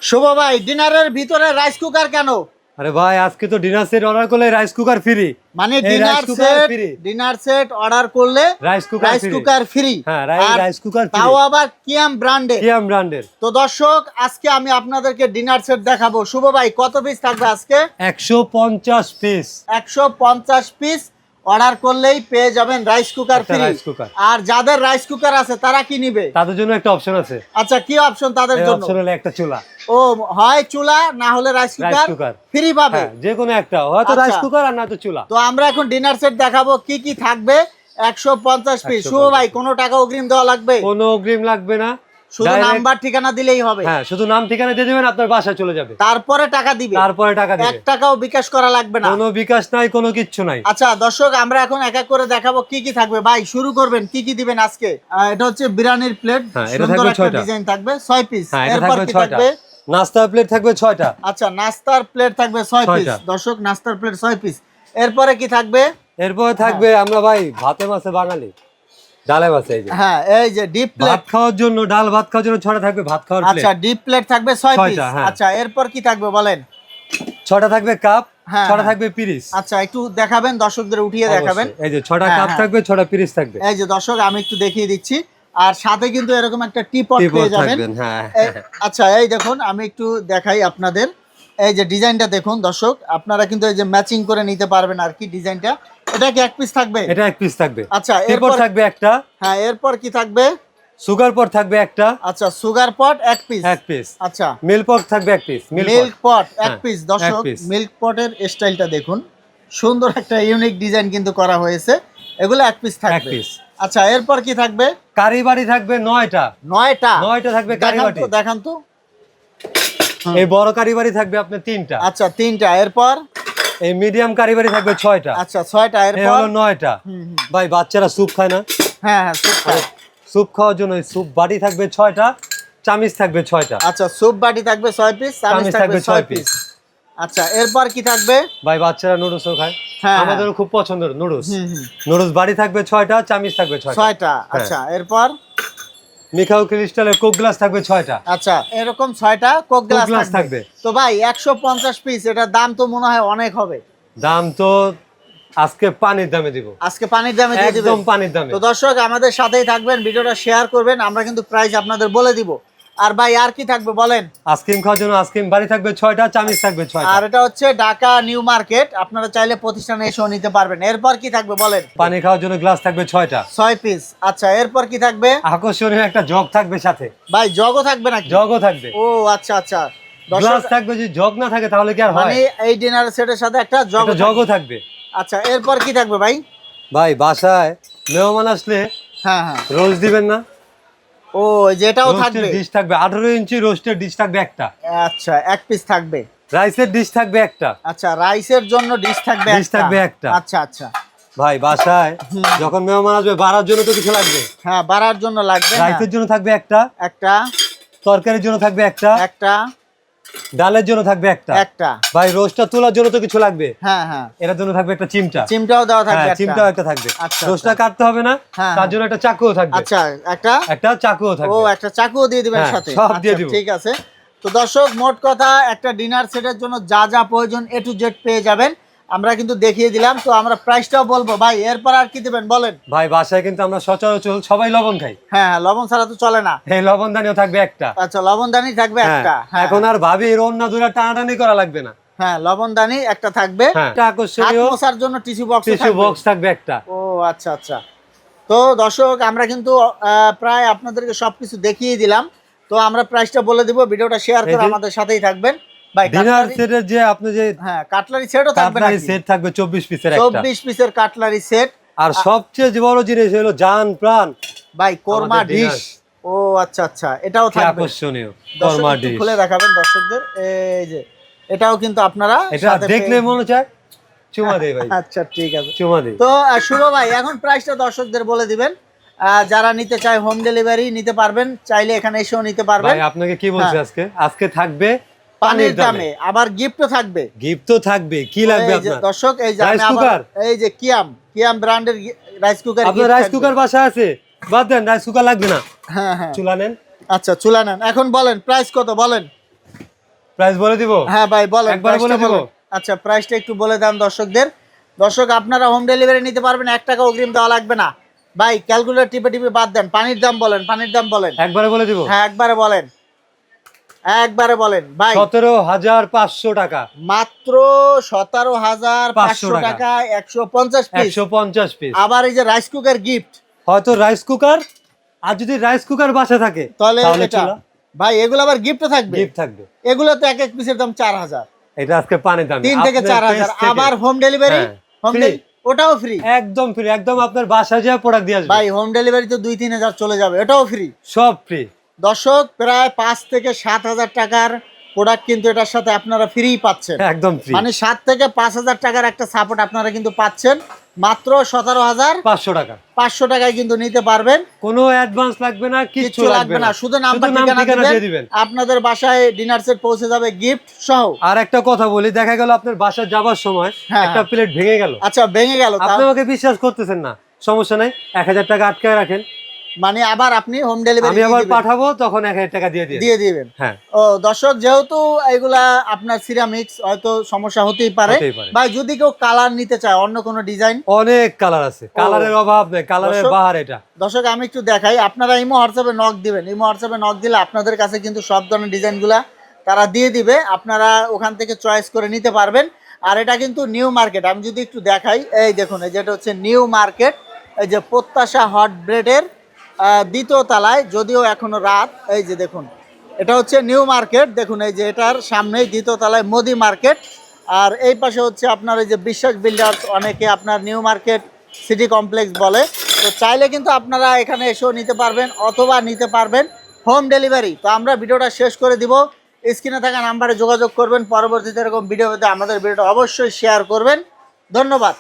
শুভ ভাই, ডিনারের ভিতরে রাইস কুকার কেন? আরে ভাই আজকে তো ডিনার সেট অর্ডার করলে রাইস কুকার ফ্রি। মানে এই rice cooker free, dinner set order করলে রাইস কুকার ফ্রি। হ্যাঁ, রাইস কুকার ফ্রি, তাও আবার কিয়াম ব্র্যান্ডের। তো দর্শক, আজকে আমি আপনাদেরকে ডিনার সেট দেখাবো। শুভ ভাই, কত পিস থাকবে আজকে? 150 পিস। 150 পিস অর্ডার করলেই পেয়ে যাবেন রাইস কুকার ফ্রি। আর যাদের রাইস কুকার আছে তারা কি নিবে? তাদের জন্য একটা অপশন আছে। আচ্ছা, কি অপশন তাদের জন্য? অপশন হলো একটা চুলা। ও, হয় চুলা না হলে রাইস কুকার ফ্রি পাবে। যে কোনো একটা, হয়তো রাইস কুকার আর না তো চুলা। তো আমরা এখন ডিনার সেট দেখাবো কি কি থাকবে। 150 পিস। শুভ ভাই, কোনো টাকা অগ্রিম দেওয়া লাগবে? কোনো অগ্রিম লাগবে না, শুধু নাম্বার ঠিকানা দিলেই হবে। হ্যাঁ, শুধু নাম ঠিকানা দিয়ে দিবেন, আপনার বাসায় চলে যাবে। তারপরে টাকা দিবে। 1 টাকাও বিকাশ করা লাগবে না। কোনো বিকাশ নাই, কোনো কিচ্ছু নাই। আচ্ছা দর্শক, আমরা এখন এক এক করে দেখাবো কি কি থাকবে। ভাই শুরু করবেন, কি কি দিবেন আজকে? এটা হচ্ছে বিরিয়ানির প্লেট, সুন্দর একটা ডিজাইন থাকবে 6 পিস। এরপর কি থাকবে? নাস্তার প্লেট থাকবে 6টা। আচ্ছা, নাস্তার প্লেট থাকবে 6 পিস। দর্শক, নাস্তার প্লেট 6 পিস। এরপরে কি থাকবে? এরপরে থাকবে আমরা ভাই ভাতে মাছে বাঙালি, ডালে মাছে। এই যে হ্যাঁ, এই যে ডিপ প্লেট, ভাত খাওয়ার জন্য, ডাল ভাত খাওয়ার জন্য 6টা থাকবে ভাত খাওয়ার প্লেট। আচ্ছা, ডিপ প্লেট থাকবে 6 পিস। আচ্ছা, এরপর কি থাকবে বলেন? 6টা থাকবে কাপ, 6টা থাকবে পিরিচ। আচ্ছা, একটু দেখাবেন, দর্শকদের উঠিয়ে দেখাবেন। এই যে 6টা কাপ থাকবে, 6টা পিরিচ থাকবে। এই যে দর্শক, আমি একটু দেখিয়ে দিচ্ছি। আর সাথে কিন্তু এরকম একটা টিপট পেয়ে যাবেন। আচ্ছা, এই দেখুন, আমি একটু দেখাই আপনাদের। এই যে ডিজাইনটা দেখুন দর্শক, আপনারা কিন্তু এই যে ম্যাচিং করে নিতে পারবেন আর কি ডিজাইনটা। এটা কি 1 পিস থাকবে? এটা 1 পিস থাকবে। আচ্ছা, এরপর থাকবে একটা। হ্যাঁ, এরপর কি থাকবে? সুগার পট থাকবে একটা। আচ্ছা, সুগার পট 1 পিস। 1 পিস। আচ্ছা, মিল্ক পট থাকবে 1 পিস। মিল্ক পট 1 পিস। দর্শক, মিল্ক পটের স্টাইলটা দেখুন, সুন্দর একটা ইউনিক ডিজাইন কিন্তু করা হয়েছে। এগুলো 1 পিস থাকবে। আচ্ছা, এরপর কি থাকবে? কারি বাটি থাকবে 9টা। 9টা থাকবে কারি বাটি। দেখান তো। এই বড় কারি বাটি থাকবে আপনার 3টা। আচ্ছা, 3টা। এরপর এই মিডিয়াম কারি বাটি থাকবে 6টা। আচ্ছা, 6টা। এরপর হলো 9টা। ভাই বাচ্চারা স্যুপ খায় না? হ্যাঁ হ্যাঁ, স্যুপ খায়। স্যুপ খাওয়ার জন্য স্যুপ বাটি থাকবে 6টা, চামচ থাকবে 6টা। আচ্ছা, স্যুপ বাটি থাকবে 6 পিস, চামচ থাকবে 6 পিস। আচ্ছা, এরপর কি থাকবে? ভাই বাচ্চারা নুডলসও খায়, আমাদেরও খুব পছন্দের নুডলস। নুডলস বাটি থাকবে 6টা, চামচ থাকবে 6টা। আচ্ছা, এরপর মিখাও ক্রিস্টালের কোক গ্লাস থাকবে 6টা। আচ্ছা, এরকম 6টা কোক গ্লাস থাকবে। তো ভাই 150 পিস, এটার দাম তো মনে হয় অনেক হবে। দাম তো আজকে পানির দামে দিব। আজকে পানির দামে দিয়ে দিবেন? একদম পানির দামে। তো দর্শক, আমাদের সাথেই থাকবেন, ভিডিওটা শেয়ার করবেন, আমরা কিন্তু প্রাইস আপনাদের বলে দিব। আর ভাই আর কি থাকবে বলেন? আইসক্রিম খাওয়ার জন্য আইসক্রিম বাটি থাকবে 6টা, চামচ থাকবে 6টা। আর এটা হচ্ছে ঢাকা নিউ মার্কেট, আপনারা চাইলে প্রতিষ্ঠানে এসেও নিতে পারবেন। এরপর কি থাকবে বলেন? পানি খাওয়ার জন্য গ্লাস থাকবে 6টা, 6 পিস। আচ্ছা, এরপর কি থাকবে? আকর্ষণীয় একটা জগ থাকবে সাথে। ভাই জগও থাকবে নাকি? জগও থাকবে। ও আচ্ছা আচ্ছা, গ্লাস থাকবে, যদি জগ না থাকে তাহলে কি আর হয়? মানে এই ডিনার সেটের সাথে একটা জগও থাকবে। আচ্ছা, এরপর কি থাকবে ভাই? ভাই বাসায় মেহমান আসলে হ্যাঁ হ্যাঁ, রোস্ট দিবেন না? ও, যেটাও থাকবে। ডিশ থাকবে 18 ইঞ্চি রোস্টের ডিশ থাকবে একটা। আচ্ছা, 1 পিস থাকবে। রাইসের ডিশ থাকবে একটা। আচ্ছা, রাইসের জন্য ডিশ থাকবে একটা। আচ্ছা আচ্ছা ভাই বাসায় যখন মেহমান আসবে বাড়ার জন্য তো কিছু লাগবে। হ্যাঁ, বাড়ার জন্য লাগবে। রাইসের জন্য থাকবে একটা, তরকারির জন্য থাকবে একটা, ডালের জন্য থাকবে একটা। ভাই রোস্টটা তোলার জন্য তো কিছু লাগবে। হ্যাঁ হ্যাঁ, এর জন্য থাকবে একটা চিমটা। চিমটাও দেওয়া থাকবে। চিমটাও একটা থাকবে। রোস্টটা কাটতে হবে না, তার জন্য একটা চাকুও থাকবে। আচ্ছা, একটা চাকুও থাকবে। ও, একটা চাকুও দিয়ে দিবেন সাথে? সব দিয়ে দিব। ঠিক আছে। তো দর্শক, মোট কথা একটা ডিনার সেটের জন্য যা যা প্রয়োজন A to Z পেয়ে যাবেন। আমরা কিন্তু দেখিয়ে দিলাম। তো আমরা প্রাইসটাও বলবো। ভাই এরপর আর কি দিবেন বলেন? ভাই বাসায় কিন্তু আমরা সচরাচর সবাই লবণ খাই। হ্যাঁ, লবণ ছাড়া তো চলে না। এই লবণদানিও থাকবে একটা। আচ্ছা, লবণদানি থাকবে একটা। এখন আর ভাবি রন্না দুরা টানাটানি করা লাগবে না। হ্যাঁ, লবণদানি একটা থাকবে। আকর্ষণীয় হাত মোছার জন্য টিস্যু বক্স থাকবে একটা। ও আচ্ছা আচ্ছা। তো দর্শক, আমরা কিন্তু প্রায় আপনাদেরকে সবকিছু দেখিয়ে দিলাম। তো আমরা প্রাইসটা বলে দিব, ভিডিওটা শেয়ার করে আমাদের সাথেই থাকবেন। ভাই ডিনার সেটের যে আপনি যে কাটলারি সেটও থাকবে নাকি? সেট থাকবে 24 পিসের একটা। 24 পিসের কাটলারি সেট। আর সবচেয়ে বড় জিনিস হলো জান প্রাণ ভাই কোরমা ডিশ। ও আচ্ছা আচ্ছা, এটাও থাকবে। আকর্ষণীয় কোরমা ডিশ খুলে দেখাবেন দর্শকদের। এই যে এটাও কিন্তু আপনারা এটা দেখলে মনে চায় চুমা দেই ভাই। আচ্ছা, ঠিক আছে, চুমা দেই। তো শুভ ভাই, এখন প্রাইসটা দর্শকদের বলে দিবেন। যারা নিতে চায় হোম ডেলিভারি নিতে পারবেন, চাইলে এখানে এসেও নিতে পারবেন। ভাই আপনাকে কি বলছি, আজকে থাকবে পানির দামে, আবার গিফটও থাকবে। গিফটও থাকবে। কি লাগবে আপনার দর্শক? এই যে রাইস কুকার, এই যে কিয়াম ব্র্যান্ডের রাইস কুকার। আপনার রাইস কুকার বাসা আছে? বাদ দেন, রাইস কুকার লাগবে না। হ্যাঁ হ্যাঁ, চুলা নেন। আচ্ছা, চুলা নেন। এখন বলেন প্রাইস কত বলেন? প্রাইস বলে দিব? হ্যাঁ ভাই বলেন, একবার বলে দিব। আচ্ছা প্রাইসটা একটু বলে দেন দর্শকদের। দর্শক আপনারা হোম ডেলিভারি নিতে পারবেন, 1 টাকা অগ্রিম দেওয়া লাগবে না। ভাই ক্যালকুলেটর টিপে টিপে বাদ দেন, পানির দাম বলেন, পানির দাম বলেন। একবারে বলে দিব? হ্যাঁ একবারে বলেন, একবারে বলেন ভাই। 17,500 টাকা, মাত্র 17,500 টাকা, 150 পিস। 150 পিস। আবার এই যে রাইস কুকার গিফট, হয়তো রাইস কুকার, আর যদি রাইস কুকার বাসা থাকে তাহলে এটা চুলা। ভাই এগুলো আবার গিফটও থাকবে, গিফট থাকবে। এগুলো তো এক এক পিসের দাম 4,000, এটা আজকে পানি দাম 3 থেকে 4,000। আবার হোম ডেলিভারি, হোম ওটাও ফ্রি, একদম ফ্রি, একদম আপনার বাসায় যা প্রোডাক্ট দিয়ে আসবে ভাই। হোম ডেলিভারি তো 2-3 হাজার চলে যাবে, এটাও ফ্রি, সব ফ্রি। দর্শক প্রায় 5 থেকে 7,000 টাকার প্রোডাক্ট কিন্তু এটার সাথে আপনারা ফ্রি পাচ্ছেন, একদম ফ্রি। মানে 7 থেকে 5,000 টাকার একটা সাপোর্ট আপনারা কিন্তু পাচ্ছেন মাত্র 17,500 টাকা। 500 টাকায় কিন্তু নিতে পারবেন। কোনো অ্যাডভান্স লাগবে না, কিছু লাগবে না, শুধু নাম্বার ঠিকানা দিবেন, আপনাদের বাসায় ডিনার সেট পৌঁছে যাবে গিফট সহ। আর একটা কথা বলি, দেখা গেল আপনার বাসায় যাবার সময় একটা প্লেট ভেঙে গেল। আচ্ছা ভেঙে গেল, আপনি আমাকে বিশ্বাস করতেছেন না, সমস্যা নাই, 1,000 টাকা আটকায় রাখেন, মানে আবার আপনি হোম ডেলিভারি আমি আবার পাঠাবো, তখন 1,000 টাকা দিয়ে দিবেন। হ্যাঁ। ও দর্শক, যেহেতু এগুলা আপনার সিরামিক্স, হয়তো সমস্যা হতেই পারে ভাই। যদি কেউ কালার নিতে চায়, অন্য কোনো ডিজাইন, অনেক কালার আছে, কালারের অভাব নেই, কালারের বাহার এটা। দর্শক আমি একটু দেখাই, আপনারা ইমো হোয়াটসঅ্যাপে নক দিবেন, ইমো হোয়াটসঅ্যাপে নক দিলে আপনাদের কাছে কিন্তু সব ধরনের ডিজাইনগুলা তারা দিয়ে দিবে, আপনারা ওখান থেকে চয়েস করে নিতে পারবেন। আর এটা কিন্তু নিউ মার্কেট, আমি যদি একটু দেখাই, এই দেখুন, এই যেটা হচ্ছে নিউ মার্কেট, এই যে প্রত্যাশা হট ব্রেডের 2য় তলায়, যদিও এখনো রাত। এই যে দেখুন, এটা হচ্ছে নিউ মার্কেট, দেখুন এই যে এটার সামনেই 2য় তলায় মোদি মার্কেট। আর এই পাশে হচ্ছে আপনার এই যে বিশ্বাস বিল্ডার্স, অনেকে আপনার নিউ মার্কেট সিটি কমপ্লেক্স বলে। তো চাইলে কিন্তু আপনারা এখানে এসেও নিতে পারবেন, অথবা নিতে পারবেন হোম ডেলিভারি। তো আমরা ভিডিওটা শেষ করে দিব, স্ক্রিনে থাকা নাম্বারে যোগাযোগ করবেন। পরবর্তীতে এরকম ভিডিও পেতে আমাদের ভিডিওটা অবশ্যই শেয়ার করবেন। ধন্যবাদ।